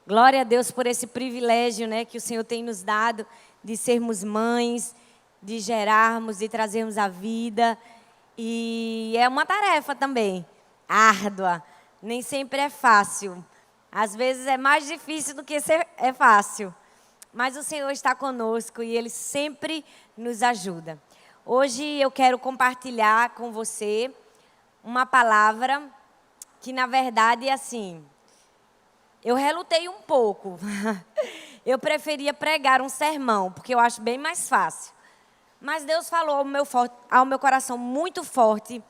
Glória a Deus por esse privilégio, né, que o Senhor tem nos dado de sermos mães, de gerarmos, de trazermos a vida. E é uma tarefa também, árdua. Nem sempre é fácil. Às vezes é mais difícil do que é fácil. Mas o Senhor está conosco e Ele sempre nos ajuda. Hoje eu quero compartilhar com você uma palavra que, na verdade, é assim... Eu relutei um pouco. Eu preferia pregar um sermão, porque eu acho bem mais fácil. Mas Deus falou ao meu coração muito forte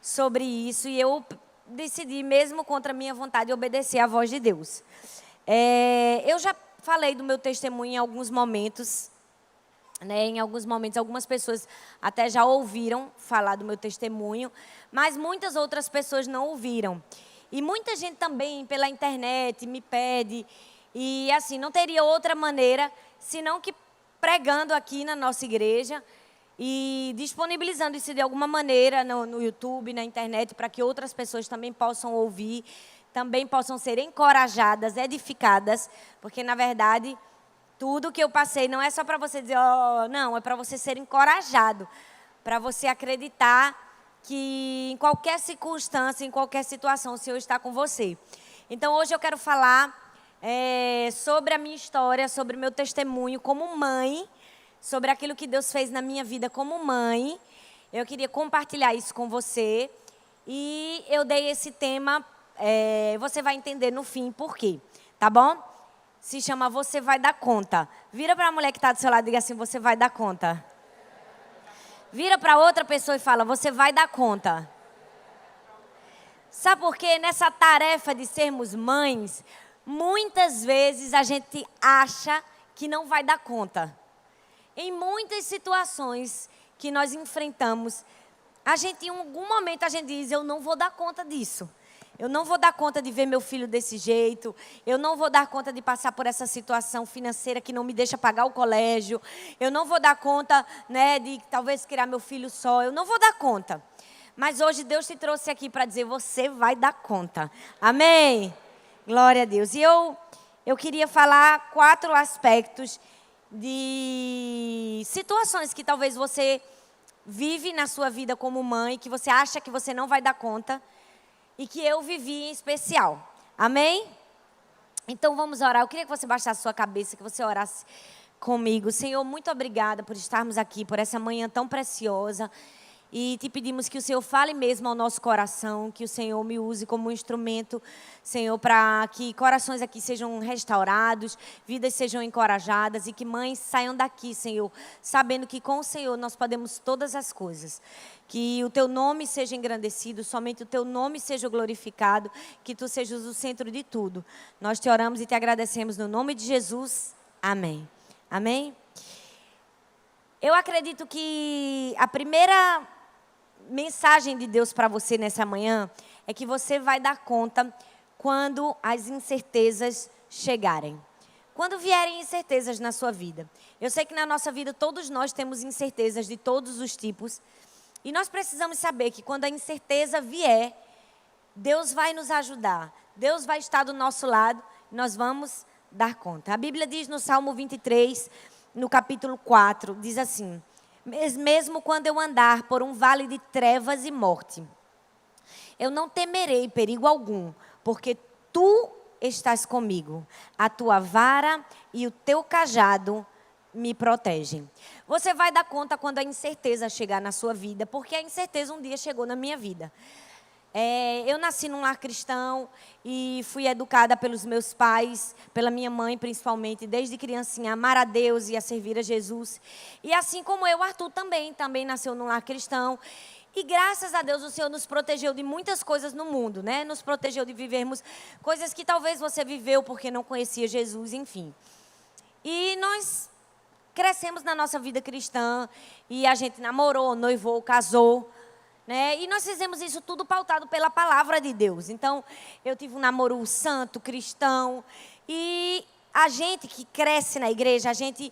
sobre isso, e eu decidi, mesmo contra a minha vontade, obedecer à voz de Deus. Eu já falei do meu testemunho em alguns momentos, né? Em alguns momentos, algumas pessoas até já ouviram falar do meu testemunho, mas muitas outras pessoas não ouviram. E muita gente também, pela internet, me pede. E assim, não teria outra maneira, senão que pregando aqui na nossa igreja e disponibilizando isso de alguma maneira no YouTube, na internet, para que outras pessoas também possam ouvir, também possam ser encorajadas, edificadas, porque, na verdade, tudo que eu passei não é só para você dizer, não, é para você ser encorajado, para você acreditar que em qualquer circunstância, em qualquer situação, o Senhor está com você. Então, hoje eu quero falar sobre a minha história, sobre o meu testemunho como mãe, sobre aquilo que Deus fez na minha vida como mãe. Eu queria compartilhar isso com você. E eu dei esse tema, você vai entender no fim por quê, tá bom? Se chama Você Vai Dar Conta. Vira para a mulher que está do seu lado e diga assim, você vai dar conta. Vira para outra pessoa e fala, você vai dar conta. Sabe por quê? Nessa tarefa de sermos mães, muitas vezes a gente acha que não vai dar conta. Em muitas situações que nós enfrentamos, em algum momento a gente diz, eu não vou dar conta disso. Eu não vou dar conta de ver meu filho desse jeito. Eu não vou dar conta de passar por essa situação financeira que não me deixa pagar o colégio. Eu não vou dar conta, né, de talvez criar meu filho só. Eu não vou dar conta. Mas hoje Deus te trouxe aqui para dizer, você vai dar conta. Amém? Glória a Deus. E eu queria falar 4 aspectos de situações que talvez você vive na sua vida como mãe, que você acha que você não vai dar conta. E que eu vivi em especial. Amém? Então vamos orar. Eu queria que você baixasse sua cabeça, que você orasse comigo. Senhor, muito obrigada por estarmos aqui, por essa manhã tão preciosa. E te pedimos que o Senhor fale mesmo ao nosso coração, que o Senhor me use como um instrumento, Senhor, para que corações aqui sejam restaurados, vidas sejam encorajadas e que mães saiam daqui, Senhor, sabendo que com o Senhor nós podemos todas as coisas. Que o teu nome seja engrandecido, somente o teu nome seja glorificado, que tu sejas o centro de tudo. Nós te oramos e te agradecemos no nome de Jesus. Amém. Amém? Eu acredito que a primeira mensagem de Deus para você nessa manhã é que você vai dar conta quando as incertezas chegarem. Quando vierem incertezas na sua vida. Eu sei que na nossa vida todos nós temos incertezas de todos os tipos. E nós precisamos saber que quando a incerteza vier, Deus vai nos ajudar. Deus vai estar do nosso lado e nós vamos dar conta. A Bíblia diz no Salmo 23, no capítulo 4, diz assim, mesmo quando eu andar por um vale de trevas e morte, eu não temerei perigo algum, porque tu estás comigo. A tua vara e o teu cajado me protegem. Você vai dar conta quando a incerteza chegar na sua vida, porque a incerteza um dia chegou na minha vida. Eu nasci num lar cristão e fui educada pelos meus pais, pela minha mãe principalmente, desde criancinha, a amar a Deus e a servir a Jesus. E assim como eu, Arthur também nasceu num lar cristão. E graças a Deus o Senhor nos protegeu de muitas coisas no mundo, né? Nos protegeu de vivermos coisas que talvez você viveu porque não conhecia Jesus, enfim. E nós crescemos na nossa vida cristã e a gente namorou, noivou, casou. Né? E nós fizemos isso tudo pautado pela palavra de Deus. Então, eu tive um namoro santo, cristão. E a gente que cresce na igreja, a gente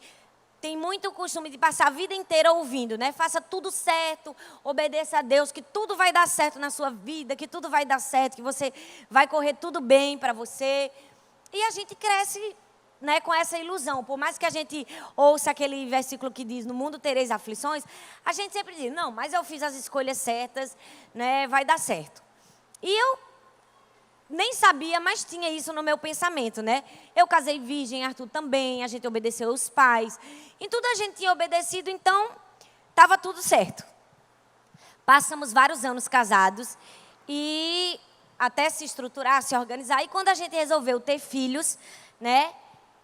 tem muito costume de passar a vida inteira ouvindo, né? Faça tudo certo, obedeça a Deus, que tudo vai dar certo na sua vida, que tudo vai dar certo, que você vai correr tudo bem para você. E a gente cresce, né, com essa ilusão. Por mais que a gente ouça aquele versículo que diz, no mundo tereis aflições, a gente sempre diz, não, mas eu fiz as escolhas certas, né, vai dar certo. E eu nem sabia, mas tinha isso no meu pensamento, né? Eu casei virgem, Arthur também, a gente obedeceu os pais. Em tudo a gente tinha obedecido, então estava tudo certo. Passamos vários anos casados e até se estruturar, se organizar. E quando a gente resolveu ter filhos, né?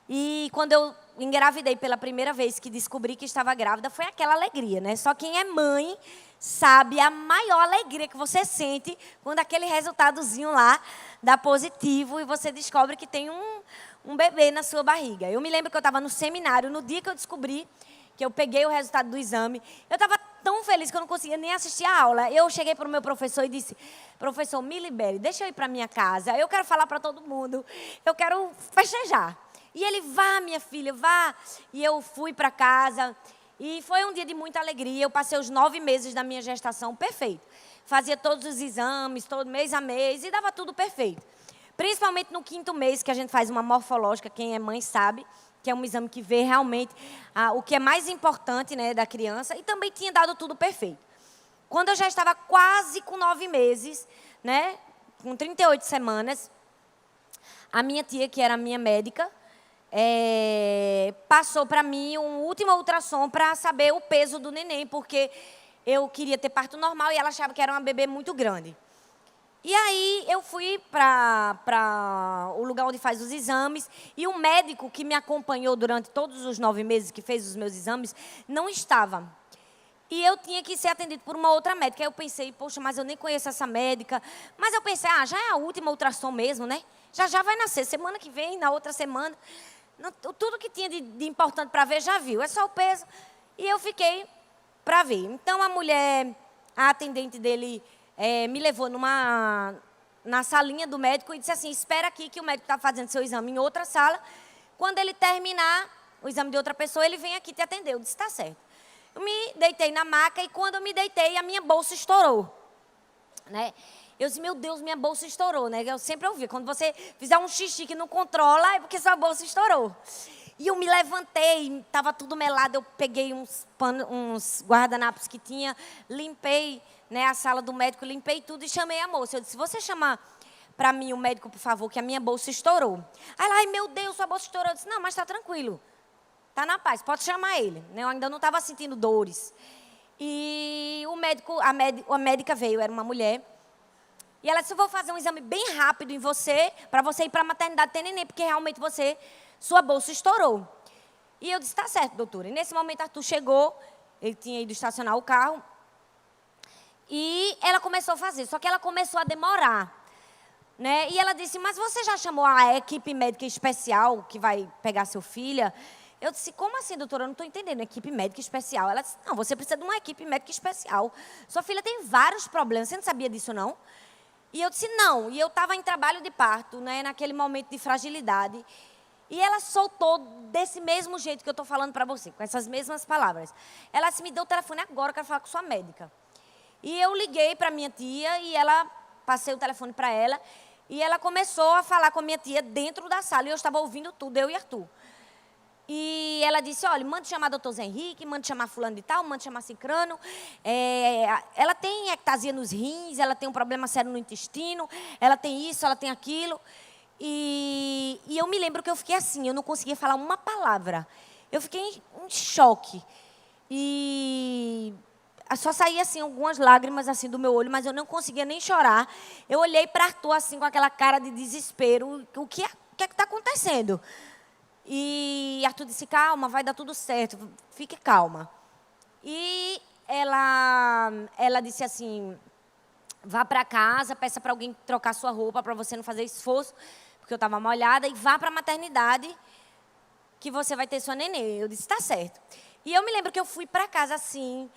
E quando eu engravidei pela primeira vez, que descobri que estava grávida, foi aquela alegria, né? Só quem é mãe sabe a maior alegria que você sente quando aquele resultadozinho lá dá positivo e você descobre que tem um bebê na sua barriga. Eu me lembro que eu estava no seminário, no dia que eu descobri que eu peguei o resultado do exame, eu estava tão feliz que eu não conseguia nem assistir a aula. Eu cheguei para o meu professor e disse, professor, me libere, deixa eu ir para minha casa, eu quero falar para todo mundo, eu quero festejar. E ele, vá, minha filha, vá. E eu fui para casa. E foi um dia de muita alegria. Eu passei os 9 meses da minha gestação perfeito. Fazia todos os exames, todo mês a mês, e dava tudo perfeito. Principalmente no 5º mês, que a gente faz uma morfológica, quem é mãe sabe, que é um exame que vê realmente o que é mais importante, né, da criança. E também tinha dado tudo perfeito. Quando eu já estava quase com 9 meses, né, com 38 semanas, a minha tia, que era a minha médica, passou para mim um último ultrassom para saber o peso do neném, porque eu queria ter parto normal e ela achava que era uma bebê muito grande. E aí eu fui para o lugar onde faz os exames e o médico que me acompanhou durante todos os 9 meses, que fez os meus exames, não estava. E eu tinha que ser atendido por uma outra médica. Aí eu pensei, poxa, mas eu nem conheço essa médica. Mas eu pensei, já é a última ultrassom mesmo, né? Já vai nascer, semana que vem, na outra semana. Tudo que tinha de importante para ver, já viu. É só o peso. E eu fiquei para ver. Então, a atendente dele, me levou na salinha do médico e disse assim, espera aqui que o médico está fazendo seu exame em outra sala. Quando ele terminar o exame de outra pessoa, ele vem aqui te atender. Eu disse, está certo. Eu me deitei na maca e quando eu me deitei, a minha bolsa estourou. Né? Eu disse, meu Deus, minha bolsa estourou, né? Eu sempre ouvi, quando você fizer um xixi que não controla, é porque sua bolsa estourou. E eu me levantei, estava tudo melado, eu peguei uns guardanapos que tinha, limpei, né, a sala do médico, limpei tudo e chamei a moça. Eu disse, você chama para mim o médico, por favor, que a minha bolsa estourou. Aí ela, ai meu Deus, sua bolsa estourou. Eu disse, não, mas está tranquilo, está na paz, pode chamar ele. Eu ainda não estava sentindo dores. E o médico, a médica veio, era uma mulher. E ela disse, eu vou fazer um exame bem rápido em você, para você ir para a maternidade ter neném, porque realmente sua bolsa estourou. E eu disse, tá certo, doutora. E nesse momento, Arthur chegou, ele tinha ido estacionar o carro, e ela começou a fazer, só que ela começou a demorar. Né? E ela disse, mas você já chamou a equipe médica especial que vai pegar seu filho? Eu disse, como assim, doutora? Eu não estou entendendo, equipe médica especial. Ela disse, não, você precisa de uma equipe médica especial. Sua filha tem vários problemas, você não sabia disso, não? E eu disse, não. E eu estava em trabalho de parto, né, naquele momento de fragilidade. E ela soltou desse mesmo jeito que eu estou falando para você, com essas mesmas palavras. Ela disse, me deu o telefone agora, eu quero falar com sua médica. E eu liguei para minha tia e passei o telefone para ela. E ela começou a falar com a minha tia dentro da sala. E eu estava ouvindo tudo, eu e Arthur. E ela disse, olha, manda chamar doutor Zé Henrique, manda chamar fulano de tal, manda chamar cicrano. Ela tem ectasia nos rins, ela tem um problema sério no intestino, ela tem isso, ela tem aquilo. E eu me lembro que eu fiquei assim, eu não conseguia falar uma palavra. Eu fiquei em choque. E só saía assim, algumas lágrimas assim do meu olho, mas eu não conseguia nem chorar. Eu olhei para Arthur assim, com aquela cara de desespero. O que é que está acontecendo? E Arthur disse, calma, vai dar tudo certo, fique calma. E ela disse assim, vá para casa, peça para alguém trocar sua roupa para você não fazer esforço, porque eu estava molhada, e vá para a maternidade que você vai ter sua nenê. Eu disse, tá certo. E eu me lembro que eu fui para casa assim,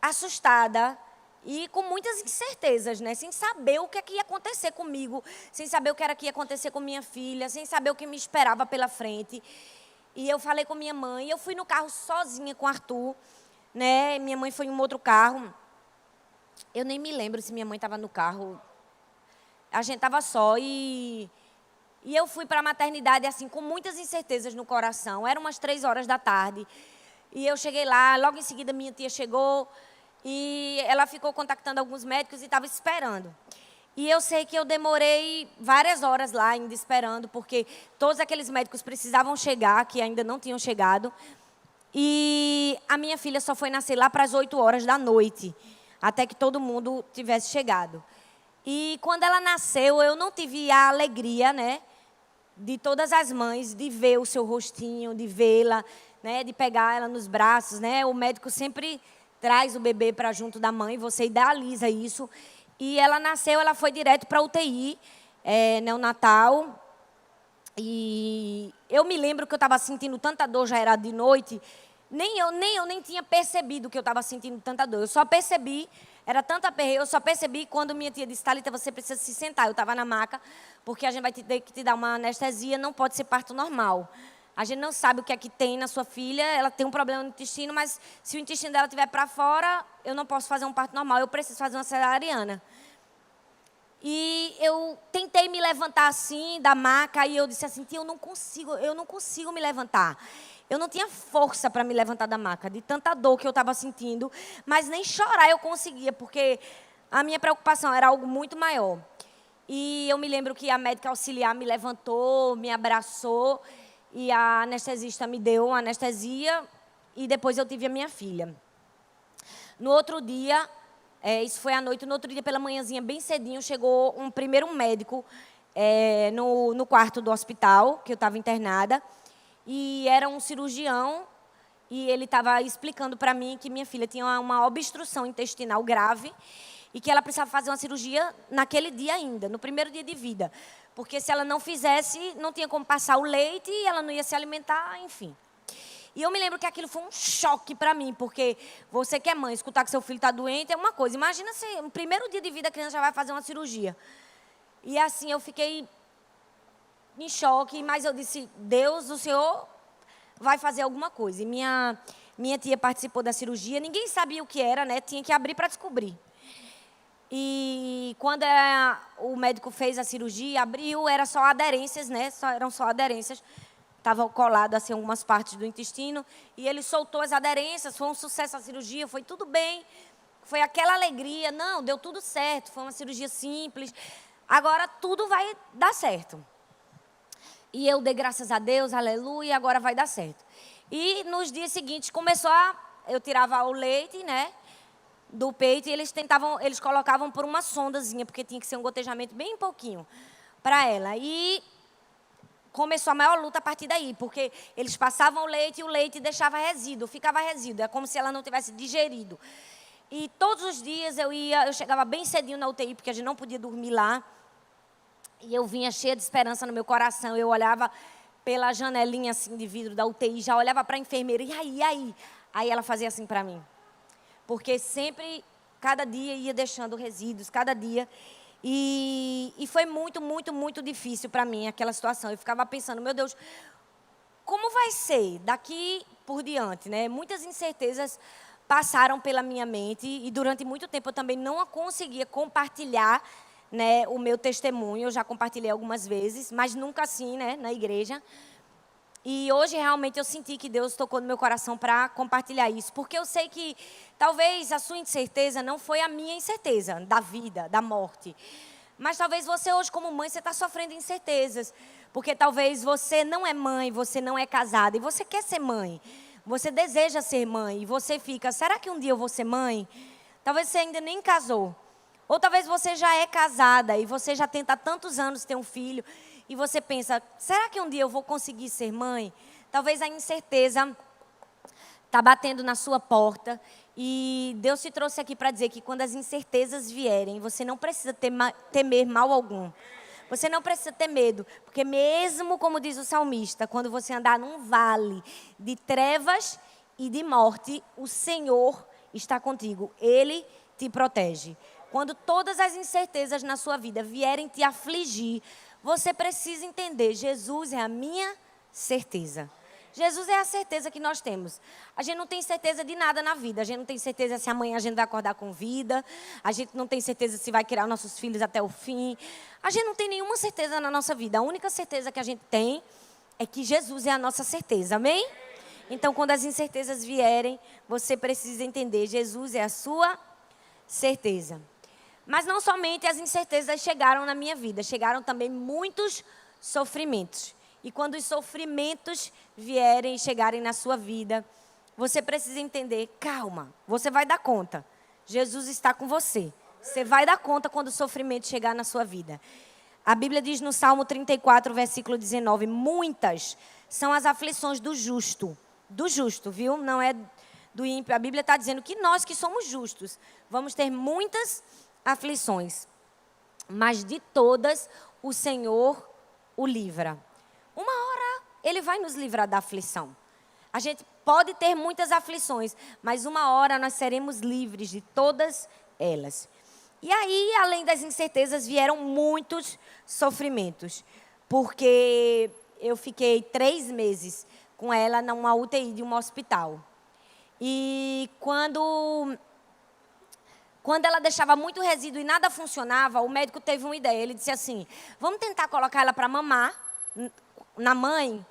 assustada, e com muitas incertezas, né? Sem saber o que ia acontecer comigo, sem saber o que era que ia acontecer com minha filha, sem saber o que me esperava pela frente. E eu falei com minha mãe, eu fui no carro sozinha com o Arthur, né? Minha mãe foi em um outro carro. Eu nem me lembro se minha mãe estava no carro. A gente estava só e E eu fui para a maternidade, assim, com muitas incertezas no coração. Eram umas 3 horas da tarde. E eu cheguei lá, logo em seguida minha tia chegou e ela ficou contactando alguns médicos e estava esperando. E eu sei que eu demorei várias horas lá ainda esperando, porque todos aqueles médicos precisavam chegar, que ainda não tinham chegado. E a minha filha só foi nascer lá para as 8 horas da noite, até que todo mundo tivesse chegado. E quando ela nasceu, eu não tive a alegria, né, de todas as mães, de ver o seu rostinho, de vê-la, né, de pegar ela nos braços, né? O médico sempre traz o bebê para junto da mãe, você idealiza isso. E ela nasceu, ela foi direto para a UTI, neonatal. E eu me lembro que eu estava sentindo tanta dor, já era de noite. Nem eu tinha percebido que eu estava sentindo tanta dor. Eu só percebi, era tanta aperreio, eu só percebi quando minha tia disse, Thalita, você precisa se sentar. Eu estava na maca, porque a gente vai ter que te dar uma anestesia, não pode ser parto normal. A gente não sabe o que é que tem na sua filha, ela tem um problema no intestino, mas se o intestino dela estiver para fora, eu não posso fazer um parto normal, eu preciso fazer uma cesariana. E eu tentei me levantar assim, da maca, e eu disse assim, tia, eu não consigo me levantar. Eu não tinha força para me levantar da maca, de tanta dor que eu estava sentindo, mas nem chorar eu conseguia, porque a minha preocupação era algo muito maior. E eu me lembro que a médica auxiliar me levantou, me abraçou, e a anestesista me deu uma anestesia, e depois eu tive a minha filha. No outro dia, isso foi à noite, no outro dia pela manhãzinha, bem cedinho, chegou um primeiro médico no quarto do hospital, que eu estava internada, e era um cirurgião, e ele estava explicando para mim que minha filha tinha uma obstrução intestinal grave, e que ela precisava fazer uma cirurgia naquele dia ainda, no primeiro dia de vida. Porque se ela não fizesse, não tinha como passar o leite, e ela não ia se alimentar, enfim. E eu me lembro que aquilo foi um choque para mim, porque você que é mãe, escutar que seu filho está doente é uma coisa. Imagina se no primeiro dia de vida a criança já vai fazer uma cirurgia. E assim, eu fiquei em choque, mas eu disse, Deus, o Senhor vai fazer alguma coisa. E minha tia participou da cirurgia, ninguém sabia o que era, né? Tinha que abrir para descobrir. E quando o médico fez a cirurgia, abriu, era só aderências, né? Eram só aderências. Estava colado assim algumas partes do intestino. E ele soltou as aderências, foi um sucesso a cirurgia, foi tudo bem. Foi aquela alegria, não, deu tudo certo, foi uma cirurgia simples. Agora tudo vai dar certo. E eu dei graças a Deus, aleluia, agora vai dar certo. E nos dias seguintes eu tirava o leite, né? Do peito, e eles colocavam por uma sondazinha, porque tinha que ser um gotejamento bem pouquinho para ela. E começou a maior luta a partir daí, porque eles passavam o leite e o leite deixava resíduo, ficava resíduo, é como se ela não tivesse digerido. E todos os dias eu chegava bem cedinho na UTI, porque a gente não podia dormir lá, e eu vinha cheia de esperança no meu coração, eu olhava pela janelinha assim de vidro da UTI, já olhava para a enfermeira, e aí? Aí ela fazia assim para mim. Porque sempre, cada dia ia deixando resíduos, cada dia. E foi muito, muito, muito difícil para mim aquela situação. Eu ficava pensando, meu Deus, como vai ser daqui por diante, né? Muitas incertezas passaram pela minha mente e durante muito tempo eu também não conseguia compartilhar, né, o meu testemunho. Eu já compartilhei algumas vezes, mas nunca assim, né, na igreja. E hoje, realmente, eu senti que Deus tocou no meu coração para compartilhar isso. Porque eu sei que talvez a sua incerteza não foi a minha incerteza da vida, da morte. Mas talvez você hoje, como mãe, você está sofrendo incertezas. Porque talvez você não é mãe, você não é casada e você quer ser mãe. Você deseja ser mãe e você fica, será que um dia eu vou ser mãe? Talvez você ainda nem casou. Ou talvez você já é casada e você já tenta há tantos anos ter um filho. E você pensa, será que um dia eu vou conseguir ser mãe? Talvez a incerteza está batendo na sua porta. E Deus te trouxe aqui para dizer que quando as incertezas vierem, você não precisa temer mal algum. Você não precisa ter medo. Porque mesmo, como diz o salmista, quando você andar num vale de trevas e de morte, o Senhor está contigo. Ele te protege. Quando todas as incertezas na sua vida vierem te afligir, você precisa entender, Jesus é a minha certeza. Jesus é a certeza que nós temos. A gente não tem certeza de nada na vida. A gente não tem certeza se amanhã a gente vai acordar com vida. A gente não tem certeza se vai criar nossos filhos até o fim. A gente não tem nenhuma certeza na nossa vida. A única certeza que a gente tem é que Jesus é a nossa certeza. Amém? Então, quando as incertezas vierem, você precisa entender, Jesus é a sua certeza. Mas não somente as incertezas chegaram na minha vida, chegaram também muitos sofrimentos. E quando os sofrimentos vierem e chegarem na sua vida, você precisa entender, calma, você vai dar conta. Jesus está com você. Você vai dar conta quando o sofrimento chegar na sua vida. A Bíblia diz no Salmo 34, versículo 19, muitas são as aflições do justo, viu? Não é do ímpio. A Bíblia está dizendo que nós que somos justos, vamos ter muitas aflições, mas de todas o Senhor o livra. Uma hora Ele vai nos livrar da aflição. A gente pode ter muitas aflições, mas uma hora nós seremos livres de todas elas. E aí, além das incertezas, vieram muitos sofrimentos, porque eu fiquei 3 meses com ela numa UTI de um hospital. E quando ela deixava muito resíduo e nada funcionava, o médico teve uma ideia. Ele disse assim, vamos tentar colocar ela para mamar na mãe,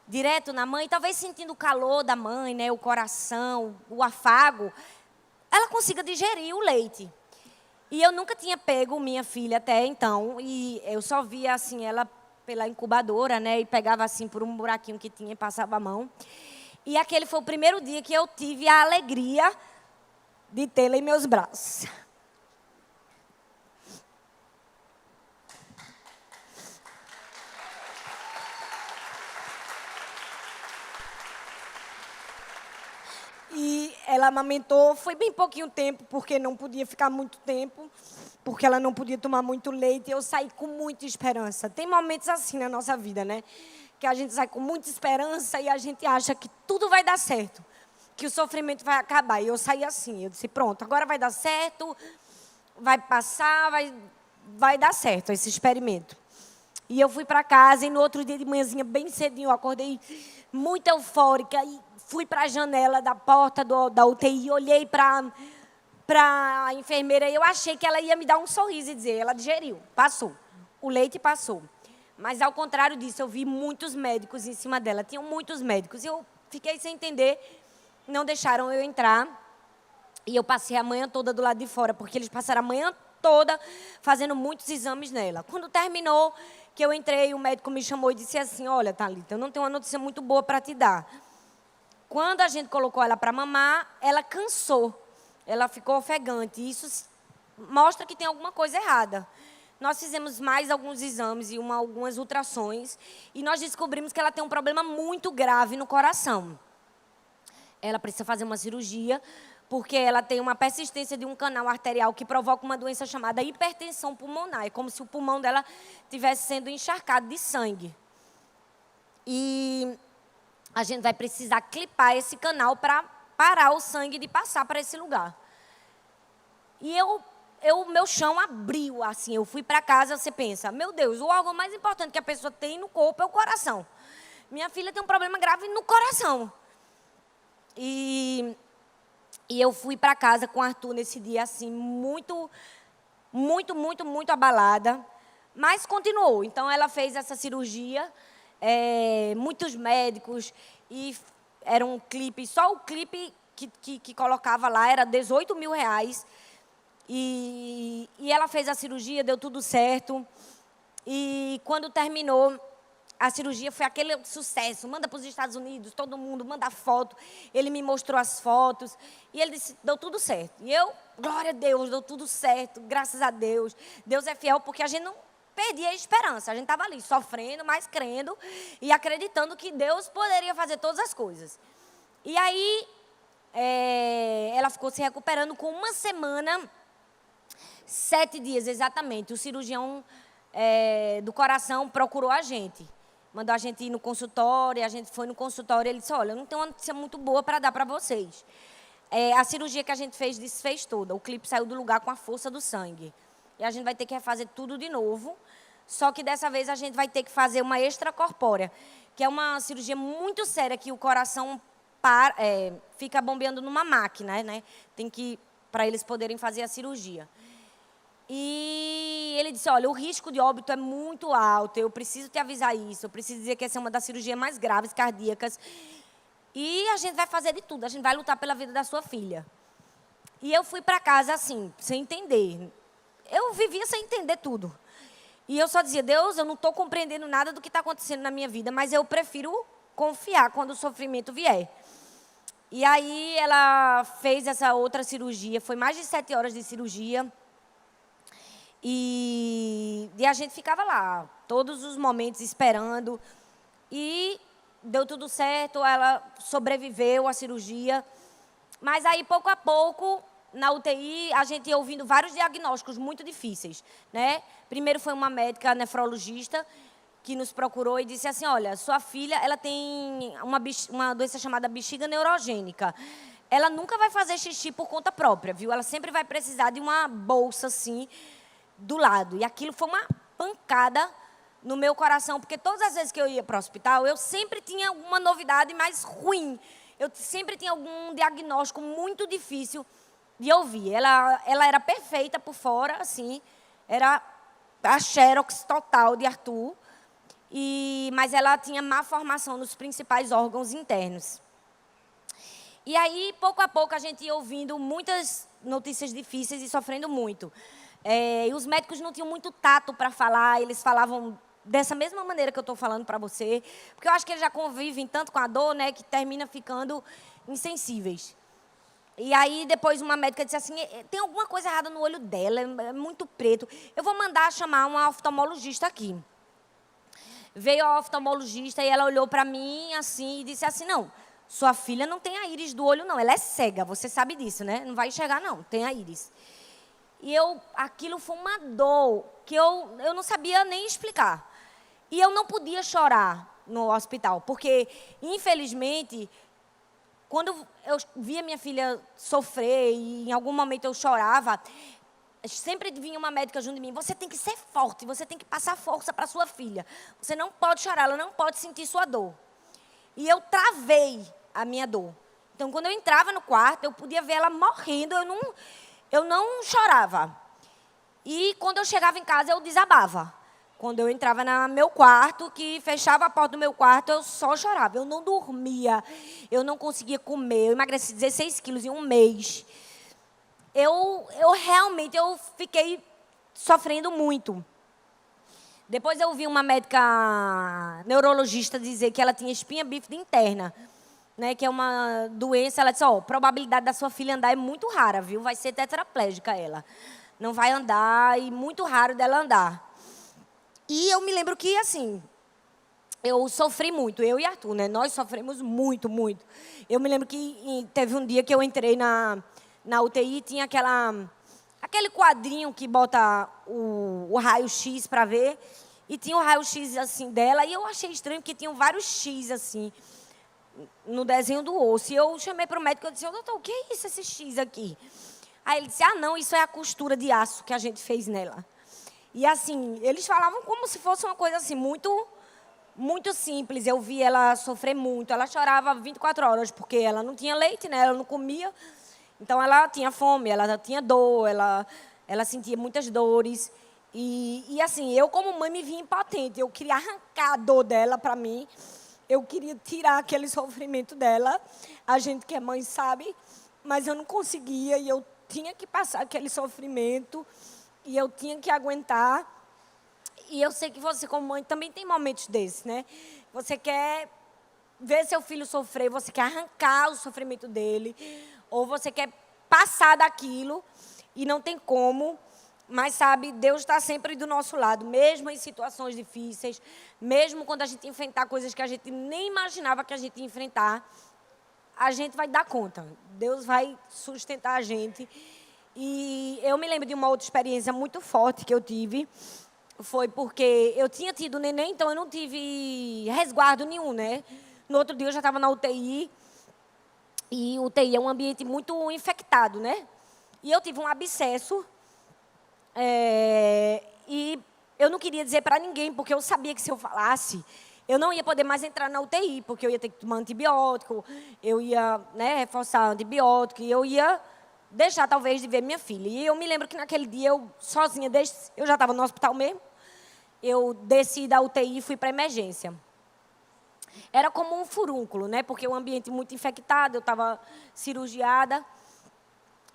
direto na mãe, talvez sentindo o calor da mãe, né, o coração, o afago, ela consiga digerir o leite. E eu nunca tinha pego minha filha até então, e eu só via assim ela pela incubadora, né, e pegava assim por um buraquinho que tinha e passava a mão. E aquele foi o primeiro dia que eu tive a alegria de tê-la em meus braços. E ela amamentou, foi bem pouquinho tempo, porque não podia ficar muito tempo, porque ela não podia tomar muito leite. Eu saí com muita esperança. Tem momentos assim na nossa vida, né? Que a gente sai com muita esperança e a gente acha que tudo vai dar certo, que o sofrimento vai acabar. E eu saí assim, eu disse, pronto, agora vai dar certo, vai passar, vai dar certo esse experimento. E eu fui para casa e no outro dia de manhãzinha, bem cedinho, eu acordei muito eufórica e fui para a janela da porta da UTI, olhei para a enfermeira e eu achei que ela ia me dar um sorriso e dizer, ela digeriu, passou, o leite passou. Mas ao contrário disso, eu vi muitos médicos em cima dela, tinham muitos médicos e eu fiquei sem entender, não deixaram eu entrar e eu passei a manhã toda do lado de fora, porque eles passaram a manhã toda fazendo muitos exames nela. Quando terminou, que eu entrei, o médico me chamou e disse assim, olha, Thalita, eu não tenho uma notícia muito boa para te dar. Quando a gente colocou ela para mamar, ela cansou, ela ficou ofegante. Isso mostra que tem alguma coisa errada. Nós fizemos mais alguns exames e algumas ultrassons e nós descobrimos que ela tem um problema muito grave no coração. Ela precisa fazer uma cirurgia porque ela tem uma persistência de um canal arterial que provoca uma doença chamada hipertensão pulmonar. É como se o pulmão dela estivesse sendo encharcado de sangue. E a gente vai precisar clipar esse canal para parar o sangue de passar para esse lugar. E meu chão abriu, assim, eu fui para casa, você pensa, meu Deus, o órgão mais importante que a pessoa tem no corpo é o coração. Minha filha tem um problema grave no coração. E eu fui para casa com o Arthur nesse dia, assim, muito abalada. Mas continuou. Então, ela fez essa cirurgia, muitos médicos, e era um clipe, só o clipe que colocava lá era R$18 mil. E ela fez a cirurgia, deu tudo certo. E quando terminou a cirurgia, foi aquele sucesso. Manda para os Estados Unidos, todo mundo manda foto. Ele me mostrou as fotos. E ele disse, deu tudo certo. E eu, glória a Deus, deu tudo certo. Graças a Deus. Deus é fiel, porque a gente não perdia a esperança. A gente estava ali sofrendo, mas crendo e acreditando que Deus poderia fazer todas as coisas. E aí, ela ficou se recuperando com 1 semana, 7 dias exatamente. O cirurgião do coração procurou a gente. Mandou a gente ir no consultório, a gente foi no consultório e ele disse, olha, eu não tenho uma notícia muito boa para dar para vocês. A cirurgia que a gente fez desfez toda. O clipe saiu do lugar com a força do sangue. E a gente vai ter que refazer tudo de novo. Só que dessa vez a gente vai ter que fazer uma extracorpórea, que é uma cirurgia muito séria, que o coração fica bombeando numa máquina, né? Tem que, para eles poderem fazer a cirurgia. E ele disse, olha, o risco de óbito é muito alto, eu preciso te avisar isso, eu preciso dizer que essa é uma das cirurgias mais graves, cardíacas, e a gente vai fazer de tudo, a gente vai lutar pela vida da sua filha. E eu fui para casa assim, sem entender. Eu vivia sem entender tudo. E eu só dizia, Deus, eu não estou compreendendo nada do que está acontecendo na minha vida, mas eu prefiro confiar quando o sofrimento vier. E aí ela fez essa outra cirurgia, foi mais de 7 horas de cirurgia. E a gente ficava lá, todos os momentos esperando. E deu tudo certo, ela sobreviveu à cirurgia. Mas aí, pouco a pouco, na UTI, a gente ia ouvindo vários diagnósticos muito difíceis, né? Primeiro foi uma médica nefrologista que nos procurou e disse assim, olha, sua filha ela tem uma doença chamada bexiga neurogênica. Ela nunca vai fazer xixi por conta própria, viu? Ela sempre vai precisar de uma bolsa, assim, do lado. E aquilo foi uma pancada no meu coração, porque todas as vezes que eu ia para o hospital, eu sempre tinha alguma novidade mais ruim. Eu sempre tinha algum diagnóstico muito difícil de ouvir. Ela era perfeita por fora, assim, era a xerox total de Arthur, mas ela tinha má formação nos principais órgãos internos. E aí, pouco a pouco, a gente ia ouvindo muitas notícias difíceis e sofrendo muito. E os médicos não tinham muito tato para falar, eles falavam dessa mesma maneira que eu estou falando para você, porque eu acho que eles já convivem tanto com a dor, né, que termina ficando insensíveis. E aí, depois, uma médica disse assim, tem alguma coisa errada no olho dela, é muito preto. Eu vou mandar chamar uma oftalmologista aqui. Veio a oftalmologista e ela olhou para mim assim e disse assim, não, sua filha não tem a íris do olho, não, ela é cega, você sabe disso, né? Não vai enxergar, não, tem a íris. E aquilo foi uma dor que eu não sabia nem explicar. E eu não podia chorar no hospital, porque, infelizmente, quando eu via minha filha sofrer e em algum momento eu chorava, sempre vinha uma médica junto de mim, você tem que ser forte, você tem que passar força para sua filha. Você não pode chorar, ela não pode sentir sua dor. E eu travei a minha dor. Então, quando eu entrava no quarto, eu podia ver ela morrendo, eu não chorava. E quando eu chegava em casa, eu desabava. Quando eu entrava no meu quarto, que fechava a porta do meu quarto, eu só chorava. Eu não dormia, eu não conseguia comer. Eu emagreci 16 quilos em um mês. Eu realmente fiquei sofrendo muito. Depois eu vi uma médica neurologista dizer que ela tinha espinha bífida interna, né, que é uma doença. Ela disse, a probabilidade da sua filha andar é muito rara, viu? Vai ser tetraplégica ela. Não vai andar e muito raro dela andar. E eu me lembro que, assim, eu sofri muito, eu e Arthur, né? Nós sofremos muito, muito. Eu me lembro que teve um dia que eu entrei na UTI, tinha aquele quadrinho que bota o raio-x para ver, e tinha o raio-x, assim, dela, e eu achei estranho, porque tinham vários X, assim, no desenho do osso. E eu chamei para o médico e disse, doutor, o que é isso, esse X aqui? Aí ele disse, não, isso é a costura de aço que a gente fez nela. E assim, eles falavam como se fosse uma coisa assim, muito, muito simples. Eu vi ela sofrer muito. Ela chorava 24 horas, porque ela não tinha leite, né? Ela não comia. Então, ela tinha fome, ela tinha dor, ela sentia muitas dores. E assim, eu como mãe me vi impotente. Eu queria arrancar a dor dela para mim. Eu queria tirar aquele sofrimento dela. A gente que é mãe sabe, mas eu não conseguia. E eu tinha que passar aquele sofrimento. E eu tinha que aguentar. E eu sei que você, como mãe, também tem momentos desses, né? Você quer ver seu filho sofrer, você quer arrancar o sofrimento dele, ou você quer passar daquilo e não tem como. Mas, sabe, Deus está sempre do nosso lado, mesmo em situações difíceis, mesmo quando a gente enfrentar coisas que a gente nem imaginava que a gente ia enfrentar, a gente vai dar conta. Deus vai sustentar a gente. E eu me lembro de uma outra experiência muito forte que eu tive. Foi porque eu tinha tido neném, então eu não tive resguardo nenhum, né? No outro dia eu já estava na UTI. E UTI é um ambiente muito infectado, né? E eu tive um abscesso. E eu não queria dizer para ninguém, porque eu sabia que se eu falasse, eu não ia poder mais entrar na UTI, porque eu ia ter que tomar antibiótico, eu ia, reforçar antibiótico, e eu ia deixar, talvez, de ver minha filha. E eu me lembro que naquele dia, eu sozinha, eu já estava no hospital mesmo, eu desci da UTI e fui para a emergência. Era como um furúnculo, né? Porque o ambiente muito infectado, eu estava cirurgiada.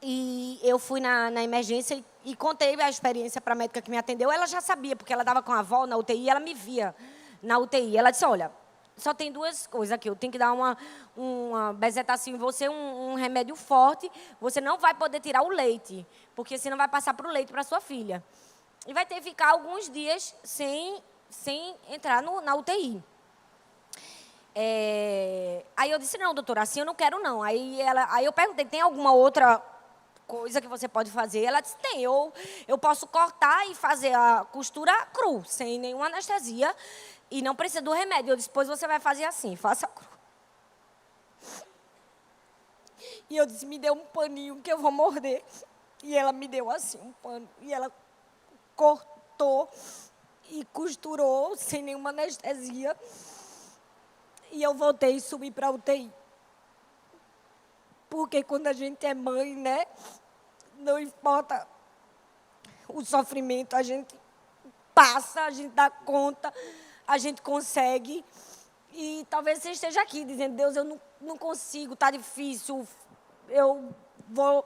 E eu fui na emergência e contei a experiência para a médica que me atendeu. Ela já sabia, porque ela estava com a avó na UTI, ela me via na UTI. Ela disse, olha, só tem duas coisas aqui. Eu tenho que dar uma bezetacil em você, um remédio forte. Você não vai poder tirar o leite, porque senão vai passar para o leite para sua filha. E vai ter que ficar alguns dias sem entrar na UTI. Aí eu disse, não, doutora, assim eu não quero não. Aí eu perguntei, tem alguma outra coisa que você pode fazer? Ela disse, tem, eu posso cortar e fazer a costura cru, sem nenhuma anestesia, e não precisa do remédio. Eu disse, depois você vai fazer assim, faça cru. E eu disse, me dê um paninho que eu vou morder. E ela me deu assim um pano, e ela cortou e costurou, sem nenhuma anestesia. E eu voltei e subi para a UTI. Porque quando a gente é mãe, né? Não importa o sofrimento, a gente passa, a gente dá conta, a gente consegue. E talvez você esteja aqui dizendo, Deus, eu não consigo, está difícil, eu vou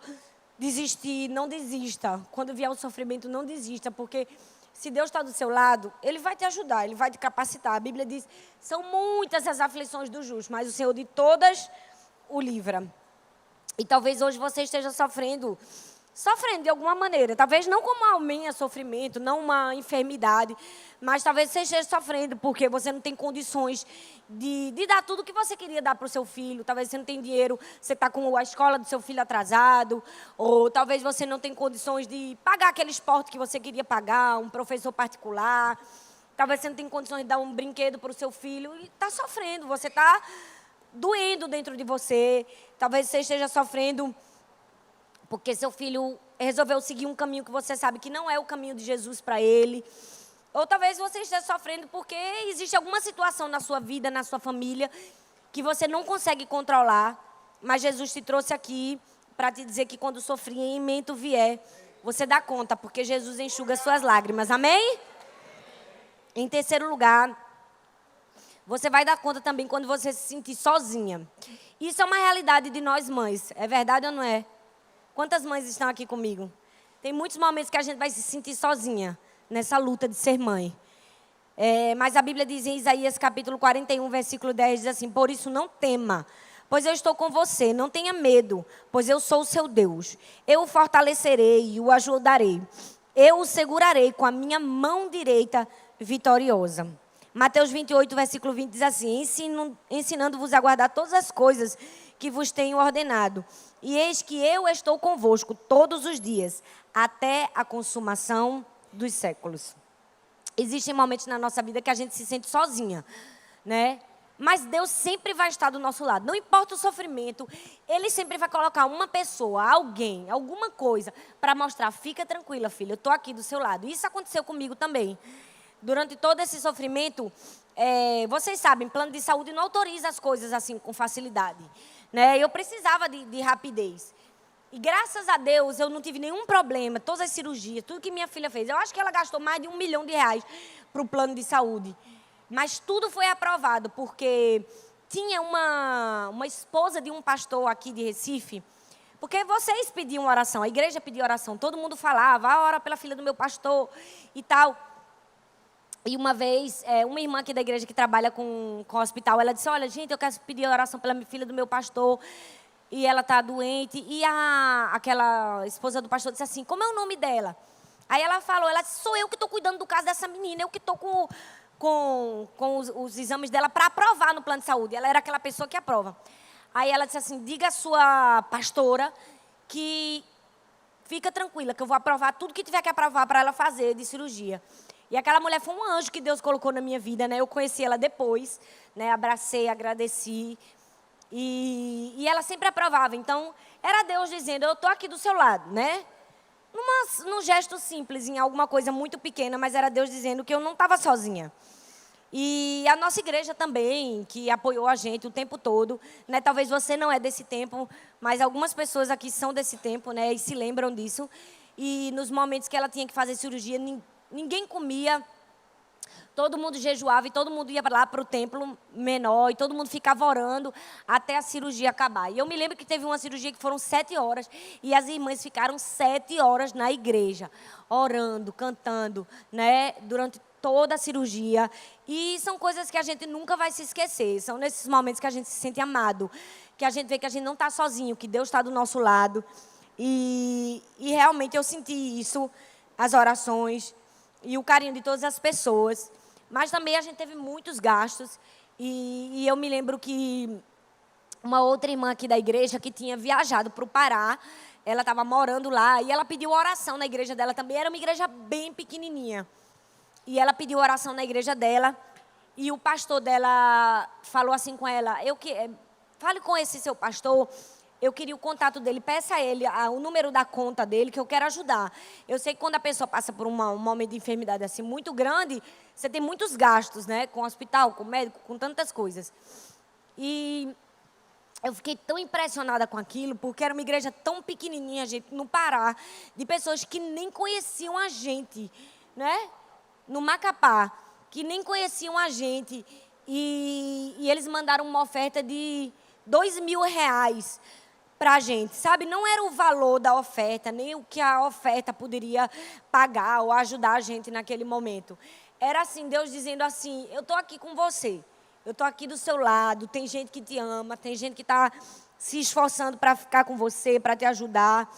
desistir. Não desista. Quando vier o sofrimento, não desista, porque se Deus está do seu lado, Ele vai te ajudar, Ele vai te capacitar. A Bíblia diz, são muitas as aflições do justo, mas o Senhor de todas o livra. E talvez hoje você esteja sofrendo de alguma maneira. Talvez não como um sofrimento, não uma enfermidade, mas talvez você esteja sofrendo porque você não tem condições de dar tudo o que você queria dar para o seu filho. Talvez você não tem dinheiro, você está com a escola do seu filho atrasado, ou talvez você não tem condições de pagar aquele esporte que você queria pagar, um professor particular. Talvez você não tenha condições de dar um brinquedo para o seu filho e está sofrendo, você está doendo dentro de você. Talvez você esteja sofrendo porque seu filho resolveu seguir um caminho que você sabe que não é o caminho de Jesus para ele. Ou talvez você esteja sofrendo porque existe alguma situação na sua vida, na sua família, que você não consegue controlar. Mas Jesus te trouxe aqui para te dizer que quando o sofrimento vier, você dá conta, porque Jesus enxuga suas lágrimas. Amém? Em terceiro lugar, você vai dar conta também quando você se sentir sozinha. Isso é uma realidade de nós mães. É verdade ou não é? Quantas mães estão aqui comigo? Tem muitos momentos que a gente vai se sentir sozinha nessa luta de ser mãe. Mas a Bíblia diz em Isaías capítulo 41, versículo 10, diz assim, por isso não tema, pois eu estou com você, não tenha medo, pois eu sou o seu Deus. Eu o fortalecerei e o ajudarei. Eu o segurarei com a minha mão direita vitoriosa. Mateus 28, versículo 20 diz assim, ensinando-vos a guardar todas as coisas que vos tenho ordenado. E eis que eu estou convosco todos os dias, até a consumação dos séculos. Existem momentos na nossa vida que a gente se sente sozinha, né? Mas Deus sempre vai estar do nosso lado. Não importa o sofrimento, Ele sempre vai colocar uma pessoa, alguém, alguma coisa, para mostrar, fica tranquila, filha, eu estou aqui do seu lado. Isso aconteceu comigo também. Durante todo esse sofrimento, vocês sabem, plano de saúde não autoriza as coisas assim com facilidade, né? Eu precisava de rapidez. E graças a Deus eu não tive nenhum problema, todas as cirurgias, tudo que minha filha fez. Eu acho que ela gastou mais de R$1 milhão para o plano de saúde. Mas tudo foi aprovado, porque tinha uma esposa de um pastor aqui de Recife, porque vocês pediam oração, a igreja pedia oração, todo mundo falava, ora pela filha do meu pastor e tal. E uma vez, uma irmã aqui da igreja que trabalha com o hospital, ela disse, olha, gente, eu quero pedir oração pela filha do meu pastor, e ela está doente. E aquela esposa do pastor disse assim, como é o nome dela? Aí ela falou, ela disse, sou eu que estou cuidando do caso dessa menina, eu que estou com os exames dela para aprovar no plano de saúde. Ela era aquela pessoa que aprova. Aí ela disse assim, diga à sua pastora que fica tranquila, que eu vou aprovar tudo que tiver que aprovar para ela fazer de cirurgia. E aquela mulher foi um anjo que Deus colocou na minha vida, né? Eu conheci ela depois, né? Abracei, agradeci. E ela sempre aprovava. Então, era Deus dizendo, eu estou aqui do seu lado, né? Num gesto simples, em alguma coisa muito pequena, mas era Deus dizendo que eu não estava sozinha. E a nossa igreja também, que apoiou a gente o tempo todo, né? Talvez você não é desse tempo, mas algumas pessoas aqui são desse tempo, né? E se lembram disso. E nos momentos que ela tinha que fazer cirurgia, ninguém comia, todo mundo jejuava e todo mundo ia lá para o templo menor e todo mundo ficava orando até a cirurgia acabar. E eu me lembro que teve uma cirurgia que foram 7 horas e as irmãs ficaram 7 horas na igreja, orando, cantando, né? Durante toda a cirurgia. E são coisas que a gente nunca vai se esquecer. São nesses momentos que a gente se sente amado, que a gente vê que a gente não está sozinho, que Deus está do nosso lado. E realmente eu senti isso, as orações e o carinho de todas as pessoas. Mas também a gente teve muitos gastos. E eu me lembro que uma outra irmã aqui da igreja que tinha viajado para o Pará, ela estava morando lá e ela pediu oração na igreja dela também. Era uma igreja bem pequenininha. E ela pediu oração na igreja dela. E o pastor dela falou assim com ela: fale com esse seu pastor. Eu queria o contato dele, peça a ele o número da conta dele, que eu quero ajudar. Eu sei que quando a pessoa passa por um momento de enfermidade assim muito grande, você tem muitos gastos, né? Com o hospital, com o médico, com tantas coisas. E eu fiquei tão impressionada com aquilo, porque era uma igreja tão pequenininha, gente, no Pará, de pessoas que nem conheciam a gente, né? No Macapá, que nem conheciam a gente. E eles mandaram uma oferta de R$ 2.000 para a gente, sabe? Não era o valor da oferta, nem o que a oferta poderia pagar ou ajudar a gente naquele momento. Era assim, Deus dizendo assim: eu estou aqui com você, eu estou aqui do seu lado, tem gente que te ama, tem gente que está se esforçando para ficar com você, para te ajudar.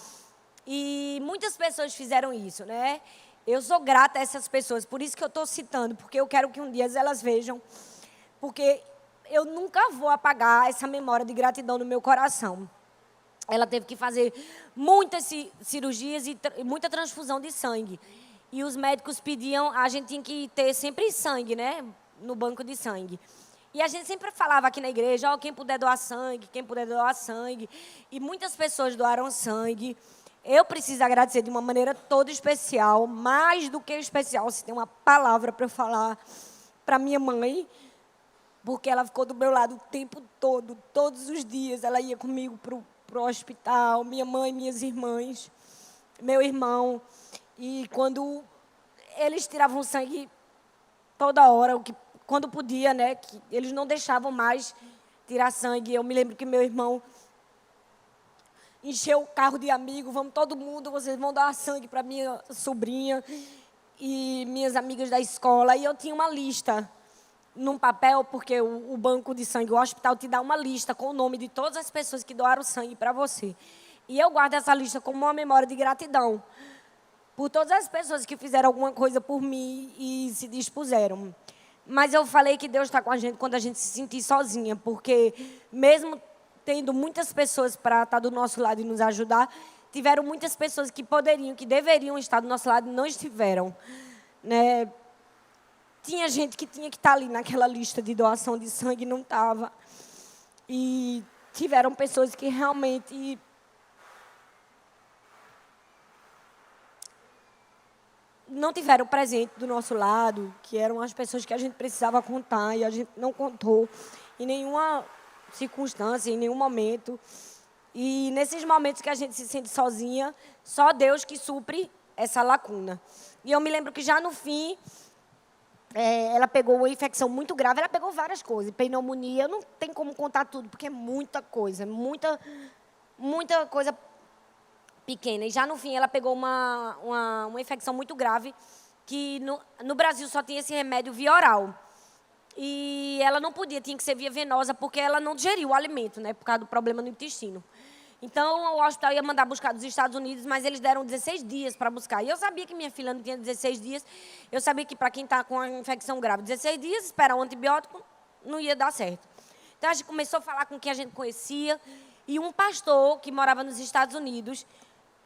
E muitas pessoas fizeram isso, né? Eu sou grata a essas pessoas, por isso que eu estou citando, porque eu quero que um dia elas vejam, porque eu nunca vou apagar essa memória de gratidão no meu coração. Ela teve que fazer muitas cirurgias e muita transfusão de sangue. E os médicos pediam, a gente tinha que ter sempre sangue, né? No banco de sangue. E a gente sempre falava aqui na igreja: quem puder doar sangue, quem puder doar sangue. E muitas pessoas doaram sangue. Eu preciso agradecer de uma maneira toda especial, mais do que especial, se tem uma palavra para eu falar, para minha mãe, porque ela ficou do meu lado o tempo todo, todos os dias. Ela ia comigo para o hospital, minha mãe, minhas irmãs, meu irmão. E quando eles tiravam sangue toda hora, quando podia, né, que eles não deixavam mais tirar sangue. Eu me lembro que meu irmão encheu o carro de amigo: vamos todo mundo, vocês vão dar sangue para minha sobrinha e minhas amigas da escola. E eu tinha uma lista num papel, porque o banco de sangue, o hospital te dá uma lista com o nome de todas as pessoas que doaram sangue para você. E eu guardo essa lista como uma memória de gratidão por todas as pessoas que fizeram alguma coisa por mim e se dispuseram. Mas eu falei que Deus está com a gente quando a gente se sentir sozinha, porque mesmo tendo muitas pessoas para estar do nosso lado e nos ajudar, tiveram muitas pessoas que poderiam, que deveriam estar do nosso lado e não estiveram, né? Tinha gente que tinha que estar ali naquela lista de doação de sangue e não estava. E tiveram pessoas que realmente não tiveram presente do nosso lado, que eram as pessoas que a gente precisava contar e a gente não contou em nenhuma circunstância, em nenhum momento. E nesses momentos que a gente se sente sozinha, só Deus que supre essa lacuna. E eu me lembro que já no fim, ela pegou uma infecção muito grave. Ela pegou várias coisas, pneumonia, não tem como contar tudo, porque é muita coisa, muita coisa pequena. E já no fim ela pegou uma infecção muito grave, que no Brasil só tinha esse remédio via oral. E ela não podia, tinha que ser via venosa, porque ela não digeriu o alimento, né, por causa do problema no intestino. Então, o hospital ia mandar buscar dos Estados Unidos, mas eles deram 16 dias para buscar. E eu sabia que minha filha não tinha 16 dias. Eu sabia que para quem está com a infecção grave, 16 dias, esperar um antibiótico, não ia dar certo. Então, a gente começou a falar com quem a gente conhecia. E um pastor que morava nos Estados Unidos,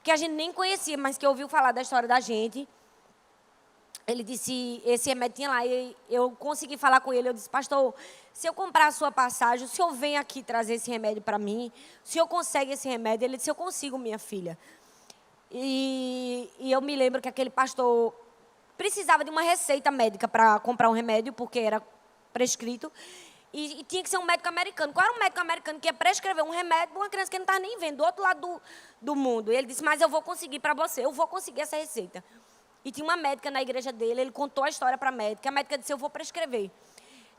que a gente nem conhecia, mas que ouviu falar da história da gente, ele disse, esse remédio tinha lá, e eu consegui falar com ele. Eu disse: pastor, se eu comprar a sua passagem, o senhor vem aqui trazer esse remédio para mim? O senhor consegue esse remédio? Ele disse: eu consigo, minha filha. E eu me lembro que aquele pastor precisava de uma receita médica para comprar um remédio, porque era prescrito. E tinha que ser um médico americano. Qual era um médico americano que ia prescrever um remédio para uma criança que não estava nem vendo, do outro lado do mundo? E ele disse, mas eu vou conseguir para você, eu vou conseguir essa receita. E tinha uma médica na igreja dele, ele contou a história para a médica disse, eu vou prescrever.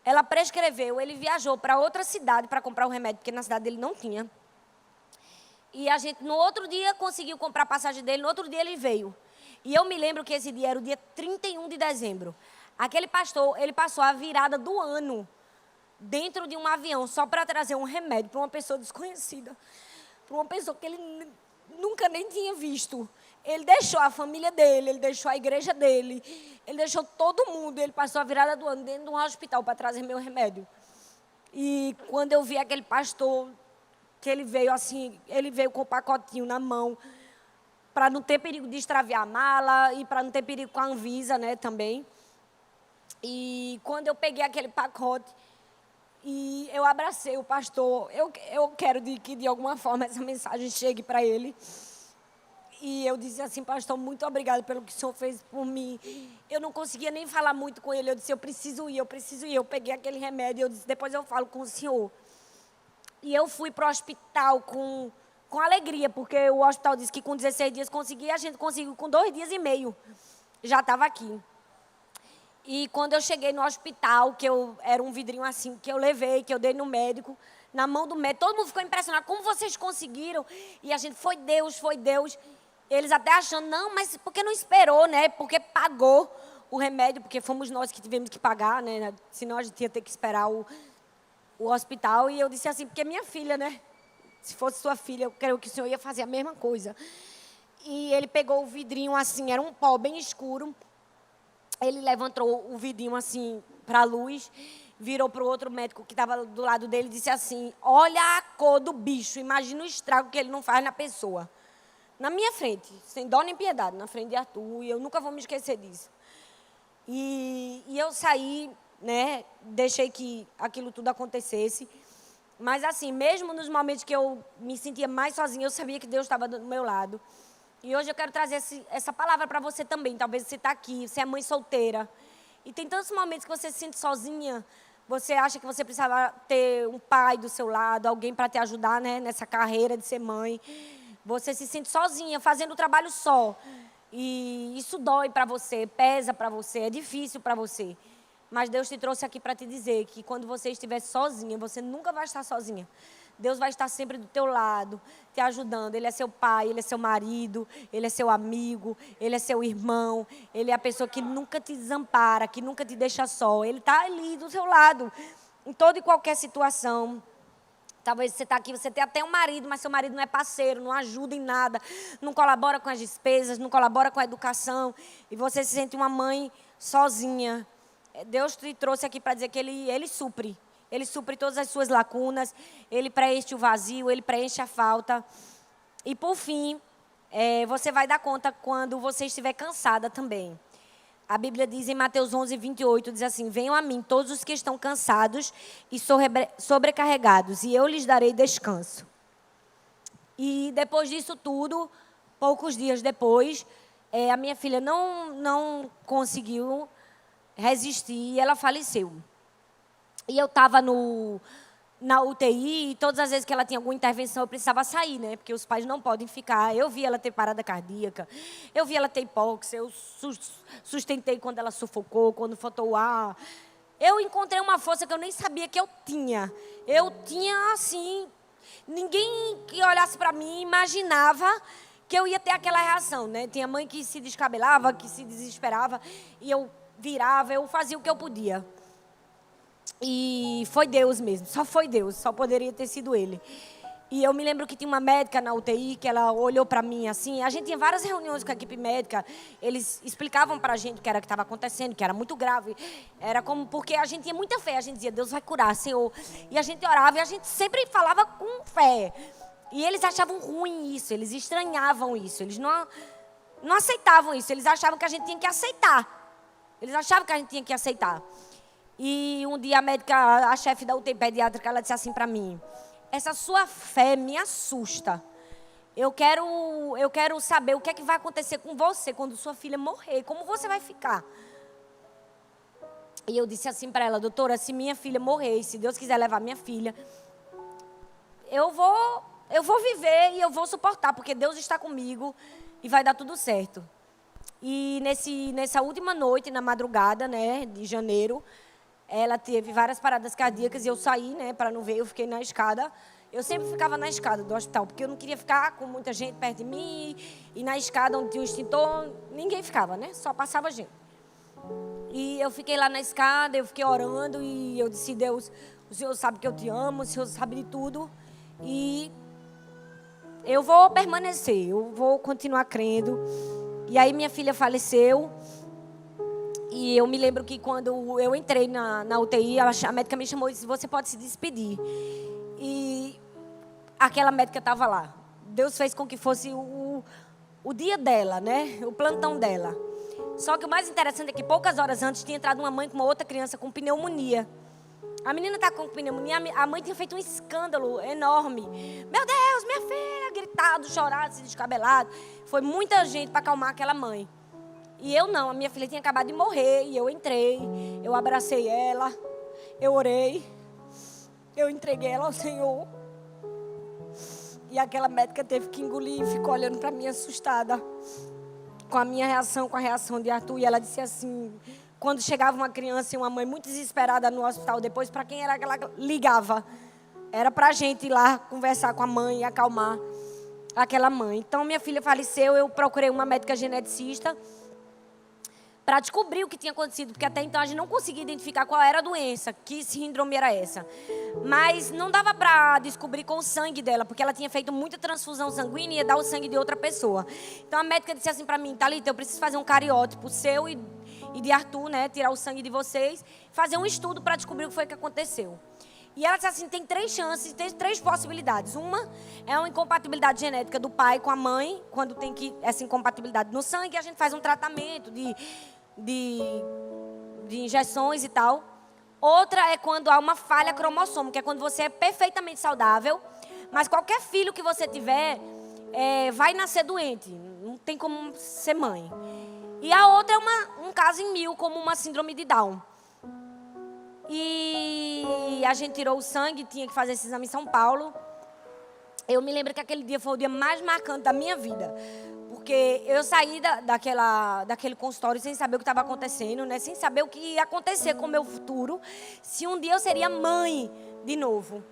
Ela prescreveu, ele viajou para outra cidade para comprar o remédio, porque na cidade dele não tinha. E a gente, no outro dia, conseguiu comprar a passagem dele, no outro dia ele veio. E eu me lembro que esse dia era o dia 31 de dezembro. Aquele pastor, ele passou a virada do ano dentro de um avião só para trazer um remédio para uma pessoa desconhecida, para uma pessoa que ele nunca nem tinha visto. Ele deixou a família dele, ele deixou a igreja dele, ele deixou todo mundo, ele passou a virada do ano dentro de um hospital para trazer meu remédio. E quando eu vi aquele pastor, que ele veio assim, ele veio com o pacotinho na mão, para não ter perigo de extraviar a mala e para não ter perigo com a Anvisa, né, também. E quando eu peguei aquele pacote e eu abracei o pastor, eu quero que de alguma forma essa mensagem chegue para ele. E eu disse assim, pastor, muito obrigado pelo que o senhor fez por mim. Eu não conseguia nem falar muito com ele. Eu disse, eu preciso ir, eu preciso ir. Eu peguei aquele remédio, eu disse, depois eu falo com o senhor. E eu fui para o hospital com alegria, porque o hospital disse que com 16 dias conseguia, a gente conseguiu com 2 dias e meio. Já estava aqui. E quando eu cheguei no hospital, era um vidrinho assim, que eu levei, que eu dei no médico, na mão do médico, todo mundo ficou impressionado, como vocês conseguiram? E a gente, foi Deus, foi Deus. Eles até achando, não, mas por que não esperou, né? Porque pagou o remédio, porque fomos nós que tivemos que pagar, né? Senão a gente ia ter que esperar o hospital. E eu disse assim, porque minha filha, né? Se fosse sua filha, eu creio que o senhor ia fazer a mesma coisa. E ele pegou o vidrinho assim, era um pó bem escuro. Ele levantou o vidrinho assim para a luz, virou para o outro médico que estava do lado dele e disse assim, olha a cor do bicho, imagina o estrago que ele não faz na pessoa. Na minha frente, sem dó nem piedade, na frente de Arthur, e eu nunca vou me esquecer disso. E eu saí, né, deixei que aquilo tudo acontecesse, mas assim, mesmo nos momentos que eu me sentia mais sozinha, eu sabia que Deus estava do meu lado. E hoje eu quero trazer essa palavra para você também, talvez você está aqui, você é mãe solteira, e tem tantos momentos que você se sente sozinha, você acha que você precisava ter um pai do seu lado, alguém para te ajudar, né, nessa carreira de ser mãe. Você se sente sozinha, fazendo o trabalho só. E isso dói para você, pesa para você, é difícil para você. Mas Deus te trouxe aqui para te dizer que quando você estiver sozinha, você nunca vai estar sozinha. Deus vai estar sempre do teu lado, te ajudando. Ele é seu pai, ele é seu marido, ele é seu amigo, ele é seu irmão. Ele é a pessoa que nunca te desampara, que nunca te deixa só. Ele está ali do seu lado, em toda e qualquer situação. Talvez você está aqui, você tem até um marido, mas seu marido não é parceiro, não ajuda em nada, não colabora com as despesas, não colabora com a educação, e você se sente uma mãe sozinha. Deus te trouxe aqui para dizer que Ele supre todas as suas lacunas, Ele preenche o vazio, Ele preenche a falta. E por fim, você vai dar conta quando você estiver cansada também. A Bíblia diz em Mateus 11, 28, diz assim, venham a mim todos os que estão cansados e sobrecarregados, e eu lhes darei descanso. E depois disso tudo, poucos dias depois, a minha filha não conseguiu resistir e ela faleceu. E eu estava na UTI, e todas as vezes que ela tinha alguma intervenção, eu precisava sair, né? Porque os pais não podem ficar. Eu vi ela ter parada cardíaca, eu vi ela ter hipóxia, eu sustentei quando ela sufocou, quando faltou o ar. Eu encontrei uma força que eu nem sabia que eu tinha. Eu tinha, assim, ninguém que olhasse para mim imaginava que eu ia ter aquela reação, né? Tinha mãe que se descabelava, que se desesperava, e eu virava, eu fazia o que eu podia. E foi Deus mesmo, só foi Deus, só poderia ter sido Ele. E eu me lembro que tinha uma médica na UTI, que ela olhou para mim assim, a gente tinha várias reuniões com a equipe médica, eles explicavam para a gente o que era que estava acontecendo, que era muito grave. Era como, porque a gente tinha muita fé, a gente dizia, Deus vai curar, Senhor. E a gente orava e a gente sempre falava com fé. E eles achavam ruim isso, eles estranhavam isso, eles não aceitavam isso, eles achavam que a gente tinha que aceitar. Eles achavam que a gente tinha que aceitar. E um dia a médica, a chefe da UTI pediátrica, ela disse assim para mim, essa sua fé me assusta. Eu quero saber o que é que vai acontecer com você quando sua filha morrer, como você vai ficar. E eu disse assim para ela: doutora, se minha filha morrer, e se Deus quiser levar minha filha, eu vou viver e eu vou suportar, porque Deus está comigo e vai dar tudo certo. E nessa última noite, na madrugada, né, de janeiro, ela teve várias paradas cardíacas e eu saí, né, para não ver, eu fiquei na escada. Eu sempre ficava na escada do hospital, porque eu não queria ficar com muita gente perto de mim. E na escada onde tinha o extintor, ninguém ficava, né, só passava gente. E eu fiquei lá na escada, eu fiquei orando e eu disse: Deus, o Senhor sabe que eu te amo, o Senhor sabe de tudo. E eu vou permanecer, eu vou continuar crendo. E aí minha filha faleceu. E eu me lembro que quando eu entrei na UTI, a médica me chamou e disse: você pode se despedir. E aquela médica estava lá. Deus fez com que fosse o dia dela, né? O plantão dela. Só que o mais interessante é que poucas horas antes tinha entrado uma mãe com uma outra criança com pneumonia. A menina está com pneumonia, a mãe tinha feito um escândalo enorme. Meu Deus, minha filha, gritado, chorado, se descabelado. Foi muita gente para acalmar aquela mãe. E eu não, a minha filha tinha acabado de morrer. E eu entrei, eu abracei ela, eu orei, eu entreguei ela ao Senhor. E aquela médica teve que engolir e ficou olhando para mim assustada com a minha reação, com a reação de Arthur. E ela disse assim: quando chegava uma criança e uma mãe muito desesperada no hospital, depois para quem era que ela ligava? Era para a gente ir lá conversar com a mãe e acalmar aquela mãe. Então minha filha faleceu, eu procurei uma médica geneticista para descobrir o que tinha acontecido, porque até então a gente não conseguia identificar qual era a doença, que síndrome era essa. Mas não dava para descobrir com o sangue dela, porque ela tinha feito muita transfusão sanguínea e ia dar o sangue de outra pessoa. Então a médica disse assim para mim: Thalita, eu preciso fazer um cariótipo seu e de Arthur, né, tirar o sangue de vocês, fazer um estudo para descobrir o que foi que aconteceu. E ela disse assim: tem 3 chances, tem 3 possibilidades. Uma é uma incompatibilidade genética do pai com a mãe, quando tem essa incompatibilidade no sangue, a gente faz um tratamento de injeções e tal. Outra é quando há uma falha cromossômica, que é quando você é perfeitamente saudável, mas qualquer filho que você tiver vai nascer doente, não tem como ser mãe. E a outra é um caso em 1000, como uma síndrome de Down. E a gente tirou o sangue, tinha que fazer esse exame em São Paulo. Eu me lembro que aquele dia foi o dia mais marcante da minha vida. Porque eu saí daquele consultório sem saber o que estava acontecendo, né? Sem saber o que ia acontecer com o meu futuro. Se um dia eu seria mãe de novo.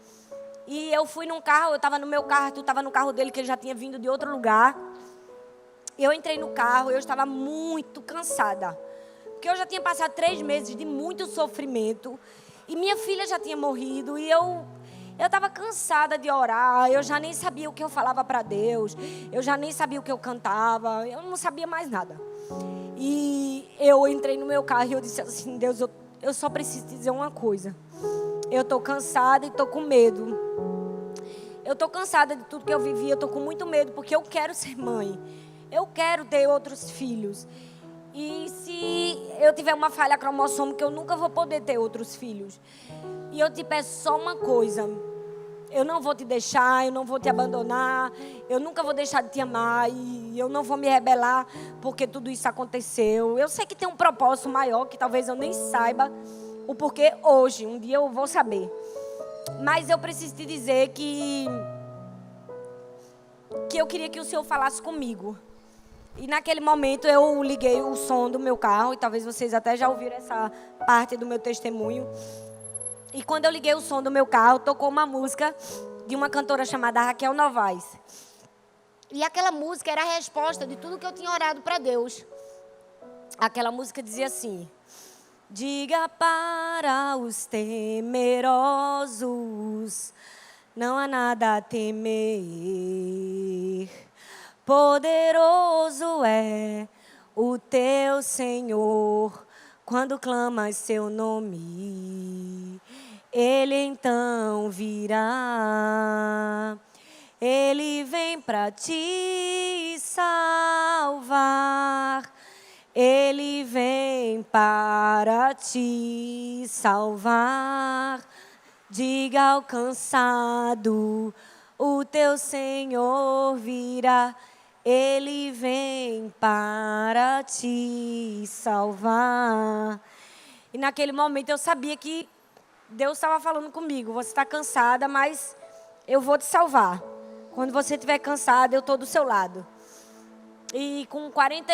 E eu fui num carro, eu estava no meu carro, tu estava no carro dele, que ele já tinha vindo de outro lugar. Eu entrei no carro, eu estava muito cansada. Porque eu já tinha passado 3 meses de muito sofrimento. E minha filha já tinha morrido. E eu estava cansada de orar. Eu já nem sabia o que eu falava para Deus. Eu já nem sabia o que eu cantava. Eu não sabia mais nada. E eu entrei no meu carro e eu disse assim: Deus, eu só preciso te dizer uma coisa. Eu estou cansada e estou com medo. Eu estou cansada de tudo que eu vivi. Eu estou com muito medo porque eu quero ser mãe. Eu quero ter outros filhos. E se eu tiver uma falha cromossômica, eu nunca vou poder ter outros filhos. E eu te peço só uma coisa: eu não vou te deixar, eu não vou te abandonar, eu nunca vou deixar de te amar e eu não vou me rebelar porque tudo isso aconteceu. Eu sei que tem um propósito maior que talvez eu nem saiba o porquê hoje, um dia eu vou saber. Mas eu preciso te dizer que eu queria que o Senhor falasse comigo. E naquele momento eu liguei o som do meu carro, e talvez vocês até já ouviram essa parte do meu testemunho. E quando eu liguei o som do meu carro, tocou uma música de uma cantora chamada Raquel Novaes. E aquela música era a resposta de tudo que eu tinha orado para Deus. Aquela música dizia assim: diga para os temerosos, não há nada a temer. Poderoso é o teu Senhor, quando clamas seu nome, Ele então virá. Ele vem para te salvar, Ele vem para te salvar. Diga ao cansado, o teu Senhor virá. Ele vem para te salvar. E naquele momento eu sabia que Deus estava falando comigo. Você está cansada, mas eu vou te salvar. Quando você estiver cansada, eu estou do seu lado. E com 40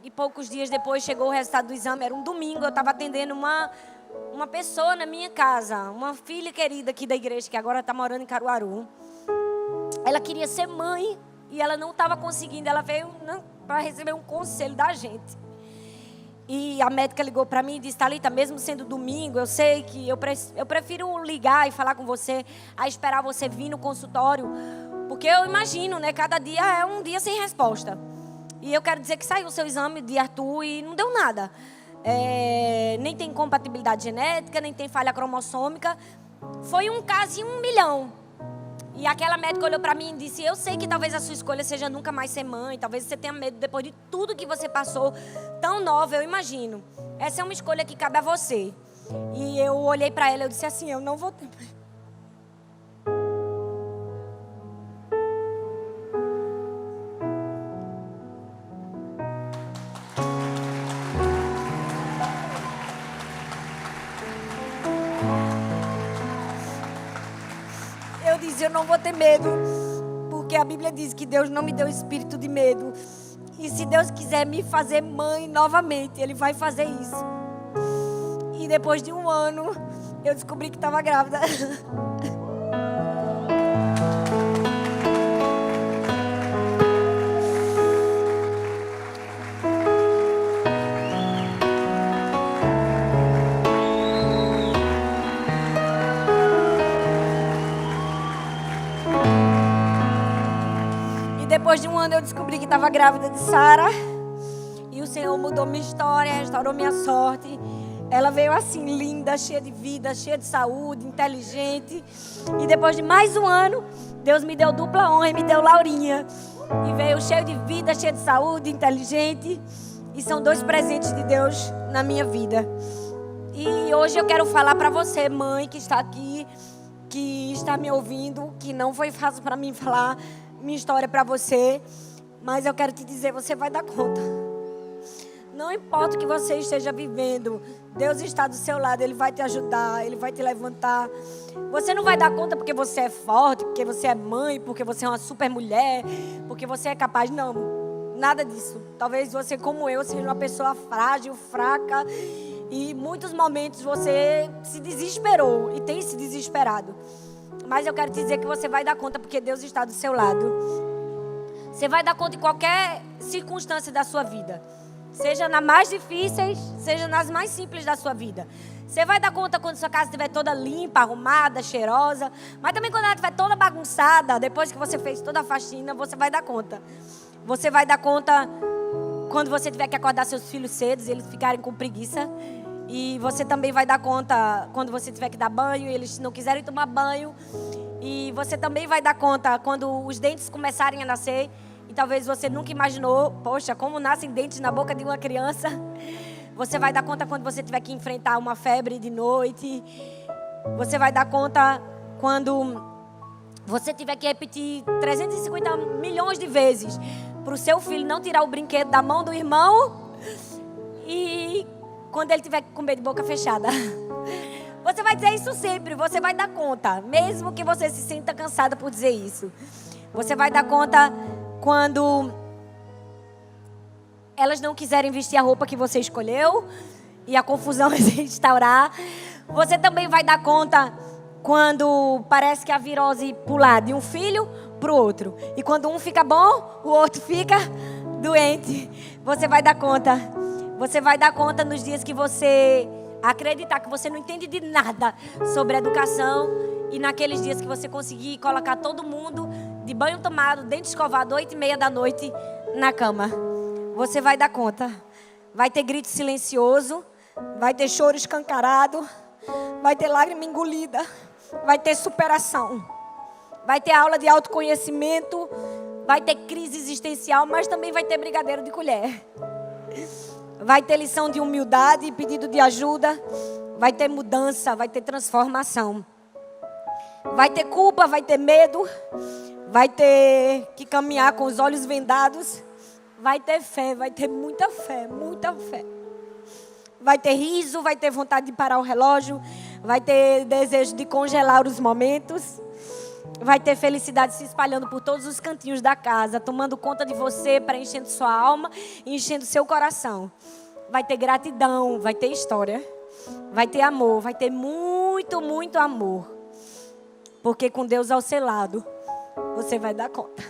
e poucos dias depois, chegou o resultado do exame. Era um domingo, eu estava atendendo uma pessoa na minha casa. Uma filha querida aqui da igreja, que agora está morando em Caruaru. Ela queria ser mãe e ela não estava conseguindo. Ela veio para receber um conselho da gente. E a médica ligou para mim e disse: Thalita, mesmo sendo domingo, eu sei que eu prefiro ligar e falar com você, a esperar você vir no consultório. Porque eu imagino, né? Cada dia é um dia sem resposta. E eu quero dizer que saiu o seu exame de Arthur e não deu nada. Nem tem compatibilidade genética, nem tem falha cromossômica. Foi um caso em 1 milhão. E aquela médica olhou para mim e disse: eu sei que talvez a sua escolha seja nunca mais ser mãe. Talvez você tenha medo depois de tudo que você passou. Tão nova, eu imagino. Essa é uma escolha que cabe a você. E eu olhei para ela e disse assim: eu não vou ter. Eu disse: eu não vou ter medo. Porque a Bíblia diz que Deus não me deu espírito de medo. E se Deus quiser me fazer mãe novamente, Ele vai fazer isso. E depois de 1 ano, eu descobri que estava grávida. Depois de 1 ano eu descobri que estava grávida de Sara. E o Senhor mudou minha história, restaurou minha sorte. Ela veio assim, linda, cheia de vida, cheia de saúde, inteligente. E depois de mais 1 ano, Deus me deu dupla honra e me deu Laurinha. E veio cheio de vida, cheia de saúde, inteligente. E são 2 presentes de Deus na minha vida. E hoje eu quero falar para você, mãe, que está aqui, que está me ouvindo, que não foi fácil para mim falar minha história para você, mas eu quero te dizer, você vai dar conta. Não importa o que você esteja vivendo, Deus está do seu lado, Ele vai te ajudar, Ele vai te levantar. Você não vai dar conta porque você é forte, porque você é mãe, porque você é uma super mulher, porque você é capaz, não, nada disso. Talvez você, como eu, seja uma pessoa frágil, fraca, e em muitos momentos você se desesperou e tem se desesperado. Mas eu quero te dizer que você vai dar conta porque Deus está do seu lado. Você vai dar conta em qualquer circunstância da sua vida. Seja nas mais difíceis, seja nas mais simples da sua vida. Você vai dar conta quando sua casa estiver toda limpa, arrumada, cheirosa. Mas também quando ela estiver toda bagunçada, depois que você fez toda a faxina, você vai dar conta. Você vai dar conta quando você tiver que acordar seus filhos cedo e eles ficarem com preguiça. E você também vai dar conta quando você tiver que dar banho e eles não quiserem tomar banho. E você também vai dar conta quando os dentes começarem a nascer. E talvez você nunca imaginou, poxa, como nascem dentes na boca de uma criança. Você vai dar conta quando você tiver que enfrentar uma febre de noite. Você vai dar conta quando você tiver que repetir 350 milhões de vezes para o seu filho não tirar o brinquedo da mão do irmão. E quando ele tiver que comer de boca fechada. Você vai dizer isso sempre, você vai dar conta. Mesmo que você se sinta cansada por dizer isso. Você vai dar conta quando elas não quiserem vestir a roupa que você escolheu e a confusão vai se instaurar. Você também vai dar conta quando parece que a virose pular de um filho para o outro. E quando um fica bom, o outro fica doente. Você vai dar conta. Você vai dar conta nos dias que você acreditar que você não entende de nada sobre educação. E naqueles dias que você conseguir colocar todo mundo de banho tomado, dente escovado, 8h30 da noite na cama. Você vai dar conta. Vai ter grito silencioso. Vai ter choro escancarado. Vai ter lágrima engolida. Vai ter superação. Vai ter aula de autoconhecimento. Vai ter crise existencial, mas também vai ter brigadeiro de colher. Vai ter lição de humildade e pedido de ajuda. Vai ter mudança, vai ter transformação. Vai ter culpa, vai ter medo. Vai ter que caminhar com os olhos vendados. Vai ter fé, vai ter muita fé, muita fé. vai ter riso, vai ter vontade de parar o relógio, vai ter desejo de congelar os momentos, vai ter felicidade se espalhando por todos os cantinhos da casa, tomando conta de você, preenchendo sua alma e enchendo seu coração. Vai ter gratidão, vai ter história, vai ter amor, vai ter muito, muito amor. Porque com Deus ao seu lado, você vai dar conta.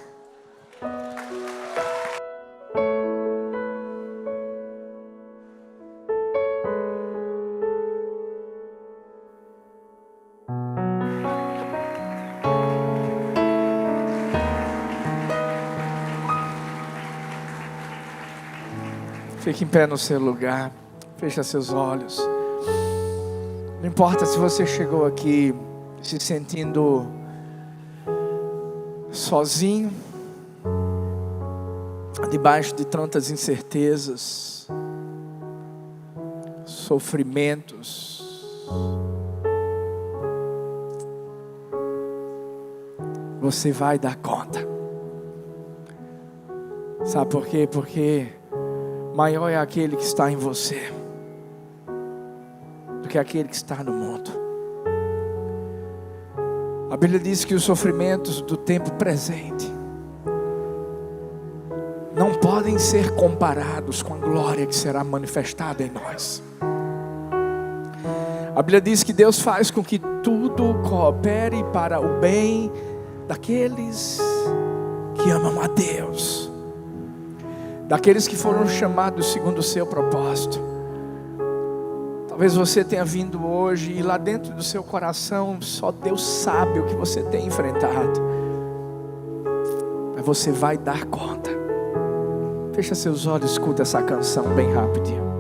Fique em pé no seu lugar. Feche seus olhos. Não importa se você chegou aqui se sentindo sozinho, debaixo de tantas incertezas, sofrimentos. Você vai dar conta. Sabe por quê? Porque maior é aquele que está em você do que aquele que está no mundo. A Bíblia diz que os sofrimentos do tempo presente não podem ser comparados com a glória que será manifestada em nós. A Bíblia diz que Deus faz com que tudo coopere para o bem daqueles que amam a Deus, daqueles que foram chamados segundo o seu propósito. Talvez você tenha vindo hoje e lá dentro do seu coração só Deus sabe o que você tem enfrentado. Mas você vai dar conta. Fecha seus olhos, escuta essa canção bem rapidinho.